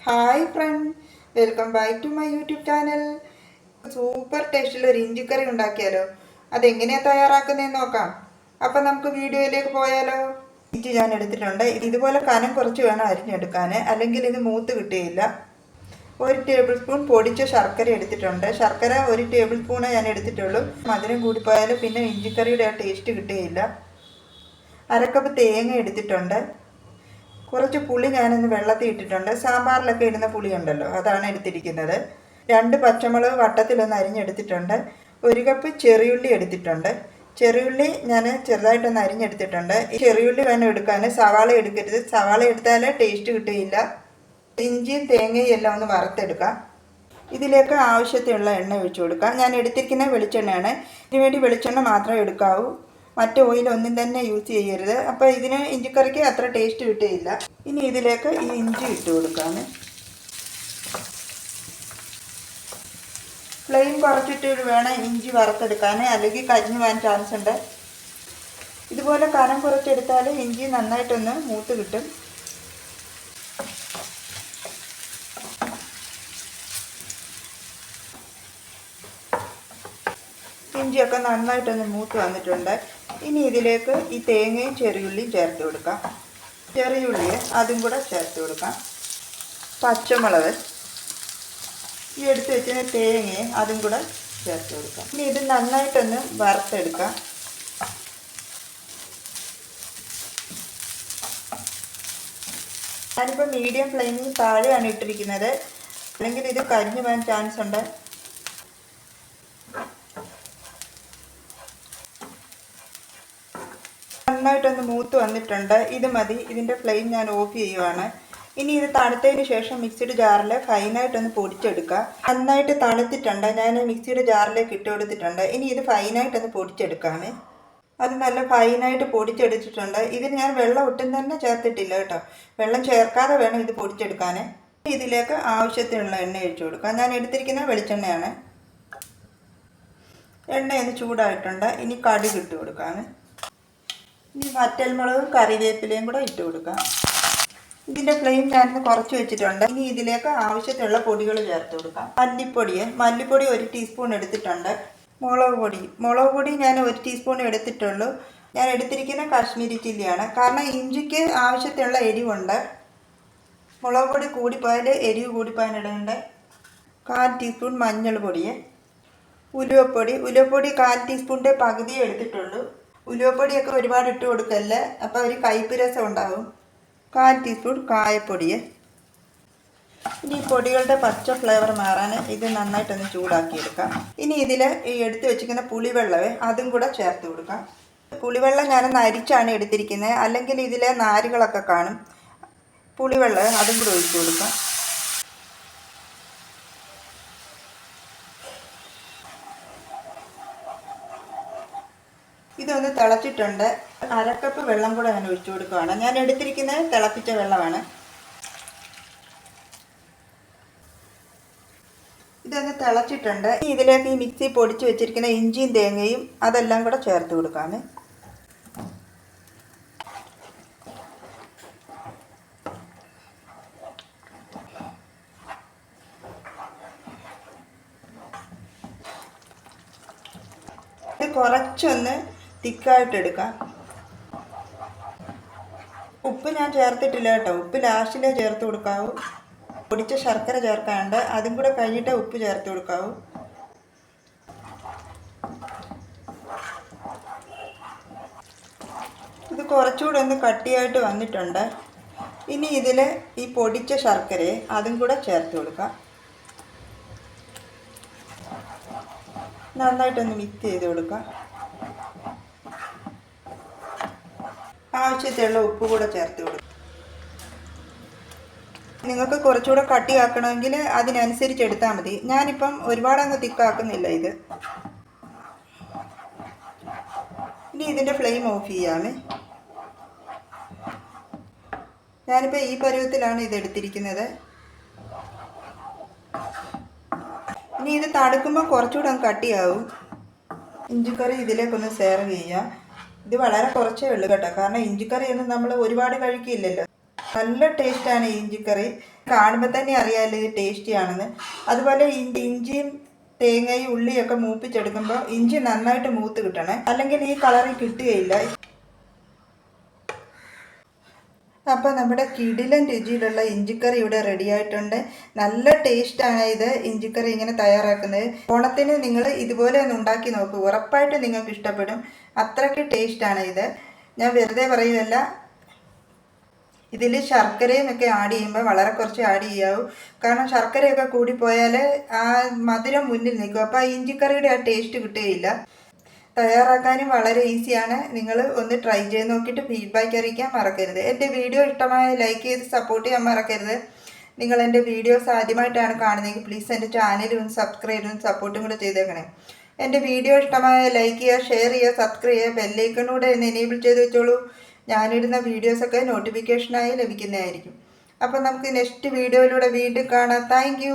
Hi friend, welcome back to my YouTube channel. Super ടേസ്റ്റിൽ ഒരു ഇഞ്ചിക്കറി ഉണ്ടാക്കിയാലോ? അതെങ്ങനെയാണ് തയ്യാറാക്കുന്നതെന്ന് നോക്കാം. അപ്പം നമുക്ക് വീഡിയോയിലേക്ക് പോയാലോ? ഇഞ്ചി ഞാൻ എടുത്തിട്ടുണ്ട്. ഇതുപോലെ കനം കുറച്ച് വേണം അരിഞ്ഞെടുക്കാൻ, അല്ലെങ്കിൽ ഇത് മൂത്ത് കിട്ടുകയില്ല. 1 ടേബിൾ സ്പൂൺ പൊടിച്ച ശർക്കര എടുത്തിട്ടുണ്ട്. ശർക്കര 1 ടേബിൾ സ്പൂണേ ഞാൻ എടുത്തിട്ടുള്ളൂ. മധുരം കൂടിപ്പോയാൽ പിന്നെ ഇഞ്ചിക്കറിയുടെ ആ ടേസ്റ്റ് കിട്ടുകയില്ല. അരക്കപ്പ് തേങ്ങ എടുത്തിട്ടുണ്ട്. കുറച്ച് പുളി ഞാനൊന്ന് വെള്ളത്തിൽ ഇട്ടിട്ടുണ്ട്. സാമ്പാറിലൊക്കെ ഇടുന്ന പുളി ഉണ്ടല്ലോ, അതാണ് എടുത്തിരിക്കുന്നത്. 2 പച്ചമുളക് വട്ടത്തിലൊന്ന് അരിഞ്ഞെടുത്തിട്ടുണ്ട്. 1 കപ്പ് ചെറിയുള്ളി എടുത്തിട്ടുണ്ട്. ചെറിയുള്ളി ഞാൻ ചെറുതായിട്ടൊന്ന് അരിഞ്ഞെടുത്തിട്ടുണ്ട്. ഈ ചെറിയുള്ളി വേണം എടുക്കാൻ, സവാള എടുക്കരുത്. സവാള എടുത്താൽ ടേസ്റ്റ് കിട്ടുകയില്ല. ഇഞ്ചിയും തേങ്ങയും എല്ലാം ഒന്ന് വറുത്തെടുക്കാം. ഇതിലേക്ക് ആവശ്യത്തിനുള്ള എണ്ണ ഒഴിച്ചു കൊടുക്കാം. ഞാൻ എടുത്തിരിക്കുന്ന വെളിച്ചെണ്ണയാണ്. ഇതിനുവേണ്ടി വെളിച്ചെണ്ണ മാത്രമേ എടുക്കാവൂ. മറ്റ് ഓയിലൊന്നും തന്നെ യൂസ് ചെയ്യരുത്. അപ്പോൾ ഇതിന് ഇഞ്ചിക്കറിക്ക് അത്ര ടേസ്റ്റ് കിട്ടുകയില്ല. ഇനി ഇതിലേക്ക് ഈ ഇഞ്ചി ഇട്ട് കൊടുക്കാം. ഫ്ലെയിം കുറച്ചിട്ട് വേണം ഇഞ്ചി വറുത്തെടുക്കാൻ, അല്ലെങ്കിൽ കരിഞ്ഞു പോകാൻ ചാൻസ് ഉണ്ട്. ഇതുപോലെ കനം കുറച്ചെടുത്താൽ ഇഞ്ചി നന്നായിട്ടൊന്ന് മൂത്ത് കിട്ടും. ഇഞ്ചിയൊക്കെ നന്നായിട്ടൊന്ന് മൂത്ത് വന്നിട്ടുണ്ട്. ഇനി ഇതിലേക്ക് ഈ തേങ്ങയും ചെറിയുള്ളിയും ചേർത്ത് കൊടുക്കാം. ചെറിയുള്ളി അതും കൂടെ ചേർത്ത് കൊടുക്കാം. പച്ചമുളക്, ഈ എടുത്ത് വെച്ചിരുന്ന തേങ്ങയും അതും കൂടെ ചേർത്ത് കൊടുക്കാം. ഇനി ഇത് നന്നായിട്ടൊന്ന് വറുത്തെടുക്കാം. ഞാനിപ്പോൾ മീഡിയം ഫ്ലെയിമിൽ താഴെയാണ് ഇട്ടിരിക്കുന്നത്, അല്ലെങ്കിൽ ഇത് കരിഞ്ഞു പോകാൻ ചാൻസ് ഉണ്ട്. നന്നായിട്ടൊന്ന് മൂത്ത് വന്നിട്ടുണ്ട്. ഇത് മതി. ഇതിൻ്റെ ഫ്ലെയിം ഞാൻ ഓഫ് ചെയ്യുവാണ്. ഇനി ഇത് തണുത്തതിന് ശേഷം മിക്സിയുടെ ജാറിൽ ഫൈനായിട്ടൊന്ന് പൊടിച്ചെടുക്കുക. നന്നായിട്ട് തണുത്തിട്ടുണ്ട്. ഞാൻ മിക്സിയുടെ ജാറിലേക്ക് ഇട്ട് കൊടുത്തിട്ടുണ്ട്. ഇനി ഇത് ഫൈനായിട്ടൊന്ന് പൊടിച്ചെടുക്കാം. അത് നല്ല ഫൈനായിട്ട് പൊടിച്ചെടുത്തിട്ടുണ്ട്. ഇതിന് ഞാൻ വെള്ളം ഒട്ടും തന്നെ ചേർത്തിട്ടില്ല കേട്ടോ. വെള്ളം ചേർക്കാതെ വേണം ഇത് പൊടിച്ചെടുക്കാൻ. ഇതിലേക്ക് ആവശ്യത്തിനുള്ള എണ്ണ ഒഴിച്ചു കൊടുക്കാം. ഞാൻ എടുത്തിരിക്കുന്ന വെളിച്ചെണ്ണയാണ്. എണ്ണയൊന്ന് ചൂടായിട്ടുണ്ട്. ഇനി കടുക് ഇട്ട് കൊടുക്കാം. ഇനി വറ്റൽമുളകും കറിവേപ്പിലയും കൂടെ ഇട്ട് കൊടുക്കാം. ഇതിൻ്റെ ഫ്ലെയിം ഞാനിന്ന് കുറച്ച് വെച്ചിട്ടുണ്ട്. ഇനി ഇതിലേക്ക് ആവശ്യത്തിനുള്ള പൊടികൾ ചേർത്ത് കൊടുക്കാം. മല്ലിപ്പൊടി 1 ടീസ്പൂൺ എടുത്തിട്ടുണ്ട്. മുളക് പൊടി ഞാൻ 1 ടീസ്പൂൺ എടുത്തിട്ടുള്ളൂ. ഞാൻ എടുത്തിരിക്കുന്ന കാശ്മീരി ചില്ലിയാണ്, കാരണം ഇഞ്ചിക്ക് ആവശ്യത്തിനുള്ള എരിവുണ്ട്. മുളക് പൊടി കൂടിപ്പോയാൽ എരിവ് കൂടിപ്പോയാൽ ഇടേണ്ട. 1/4 ടീസ്പൂൺ മഞ്ഞൾപ്പൊടി. ഉലുവപ്പൊടി 1/4 ടീസ്പൂണിൻ്റെ പകുതിയേ എടുത്തിട്ടുള്ളൂ. ഉലുവപ്പൊടിയൊക്കെ ഒരുപാട് ഇട്ട് കൊടുക്കല്ലേ, അപ്പോൾ ഒരു കയ്പ്പ് രസം ഉണ്ടാകും. 1/4 ടീസ്പൂൺ കായപ്പൊടി. ഇനി ഈ പൊടികളുടെ പച്ച ഫ്ലേവർ മാറാൻ ഇത് നന്നായിട്ടൊന്ന് ചൂടാക്കിയെടുക്കാം. ഇനി ഇതിൽ ഈ എടുത്ത് വെച്ചിരിക്കുന്ന പുളിവെള്ളമേ അതും കൂടെ ചേർത്ത് കൊടുക്കാം. പുളിവെള്ളം ഞാനൊന്ന് അരിച്ചാണ് എടുത്തിരിക്കുന്നത്, അല്ലെങ്കിൽ ഇതിലെ നാരുകളൊക്കെ കാണും. പുളിവെള്ളം അതും കൂടെ ഒഴിച്ചു കൊടുക്കാം. ഇതൊന്ന് തിളച്ചിട്ടുണ്ട്. 1/2 കപ്പ് വെള്ളം കൂടെ ഞാൻ ഒഴിച്ചു കൊടുക്കുകയാണ്. ഞാൻ എടുത്തിരിക്കുന്നത് തിളപ്പിച്ച വെള്ളമാണ്. ഇതൊന്ന് തിളച്ചിട്ടുണ്ട്. ഇതിലേക്ക് ഈ മിക്സി പൊടിച്ച് വെച്ചിരിക്കുന്ന ഇഞ്ചിയും തേങ്ങയും അതെല്ലാം കൂടെ ചേർത്ത് കൊടുക്കാം. ഇത് കുറച്ചൊന്ന് തിക്കായിട്ടെടുക്കാം. ഉപ്പ് ഞാൻ ചേർത്തിട്ടില്ല കേട്ടോ. ഉപ്പ് ലാസ്റ്റിലേ ചേർത്ത് കൊടുക്കാവൂ. പൊടിച്ച ശർക്കര ചേർക്കാണ്ട്, അതും കൂടെ കഴിഞ്ഞിട്ടേ ഉപ്പ് ചേർത്ത് കൊടുക്കാവൂ. ഇത് കുറച്ചുകൂടെ ഒന്ന് കട്ടിയായിട്ട് വന്നിട്ടുണ്ട്. ഇനി ഇതിൽ ഈ പൊടിച്ച ശർക്കരയെ അതും കൂടെ ചേർത്ത് കൊടുക്കാം. നന്നായിട്ടൊന്ന് മിക്സ് ചെയ്ത് കൊടുക്കാം. ആവശ്യത്തിലുള്ള ഉപ്പ് കൂടെ ചേർത്ത് കൊടുക്കാം. നിങ്ങൾക്ക് കുറച്ചുകൂടെ കട്ടിയാക്കണമെങ്കിൽ അതിനനുസരിച്ച് എടുത്താൽ മതി. ഞാനിപ്പം ഒരുപാടങ്ങ് തിക്കാക്കുന്നില്ല ഇത്. ഇനി ഇതിൻ്റെ ഫ്ലെയിം ഓഫ് ചെയ്യാമേ. ഞാനിപ്പോൾ ഈ പരുവത്തിലാണ് ഇത് എടുത്തിരിക്കുന്നത്. ഇനി ഇത് തണുക്കുമ്പോൾ കുറച്ചുകൂടെ അങ്ങ് കട്ടിയാവും. ഇഞ്ചിക്കറി ഇതിലേക്കൊന്ന് സെർവ് ചെയ്യാം. ഇത് വളരെ കുറച്ചേ ഉള്ളൂ കേട്ടോ, കാരണം ഇഞ്ചിക്കറിയൊന്നും നമ്മൾ ഒരുപാട് കഴിക്കില്ലല്ലോ. നല്ല ടേസ്റ്റാണ് ഈ ഇഞ്ചിക്കറി. കാണുമ്പോൾ തന്നെ അറിയാമല്ലോ ഇത് ടേസ്റ്റിയാണെന്ന്. അതുപോലെ ഇഞ്ചിയും തേങ്ങയും ഉള്ളിയൊക്കെ മൂപ്പിച്ചെടുക്കുമ്പോൾ ഇഞ്ചി നന്നായിട്ട് മൂത്ത് കിട്ടണേ, അല്ലെങ്കിൽ ഈ കളറിൽ കിട്ടുകയില്ല. അപ്പോൾ നമ്മുടെ കിടിലൻ രുചിയിലുള്ള ഇഞ്ചിക്കറി ഇവിടെ റെഡി ആയിട്ടുണ്ട്. നല്ല ടേസ്റ്റാണ് ഇത് ഇഞ്ചിക്കറി ഇങ്ങനെ തയ്യാറാക്കുന്നത്. ഓണത്തിന് നിങ്ങൾ ഇതുപോലെ ഒന്ന് ഉണ്ടാക്കി നോക്കൂ, ഉറപ്പായിട്ട് നിങ്ങൾക്ക് ഇഷ്ടപ്പെടും. അത്രയ്ക്ക് ടേസ്റ്റാണ് ഇത്. ഞാൻ വെറുതെ പറയുമല്ല. ഇതിൽ ശർക്കരയും ഒക്കെ ആഡ് ചെയ്യുമ്പോൾ വളരെ കുറച്ച് ആഡ് ചെയ്യാവൂ. കാരണം ശർക്കരയൊക്കെ കൂടിപ്പോയാൽ ആ മധുരം മുന്നിൽ നിൽക്കും, അപ്പോൾ ആ ഇഞ്ചിക്കറിയുടെ ആ ടേസ്റ്റ് കിട്ടുകയില്ല. തയ്യാറാക്കാനും വളരെ ഈസിയാണ്. നിങ്ങൾ ഒന്ന് ട്രൈ ചെയ്ത് നോക്കിയിട്ട് ഫീഡ്ബാക്ക് അറിയിക്കാൻ മറക്കരുത്. എൻ്റെ വീഡിയോ ഇഷ്ടമായ ലൈക്ക് ചെയ്ത് സപ്പോർട്ട് ചെയ്യാൻ മറക്കരുത്. നിങ്ങൾ എൻ്റെ വീഡിയോസ് ആദ്യമായിട്ടാണ് കാണുന്നതെങ്കിൽ പ്ലീസ് എൻ്റെ ചാനൽ ഒന്ന് സബ്സ്ക്രൈബും സപ്പോർട്ടും കൂടെ ചെയ്തേക്കണേ. എൻ്റെ വീഡിയോ ഇഷ്ടമായ ലൈക്ക് ചെയ്യുക, ഷെയർ ചെയ്യുക, സബ്സ്ക്രൈബ് ചെയ്യുക, ബെല്ലൈക്കണൂടെ ഒന്ന് എനേബിൾ ചെയ്ത് വെച്ചോളൂ. ഞാനിടുന്ന വീഡിയോസൊക്കെ നോട്ടിഫിക്കേഷനായി ലഭിക്കുന്നതായിരിക്കും. അപ്പോൾ നമുക്ക് നെക്സ്റ്റ് വീഡിയോയിലൂടെ വീണ്ടും കാണാം. താങ്ക്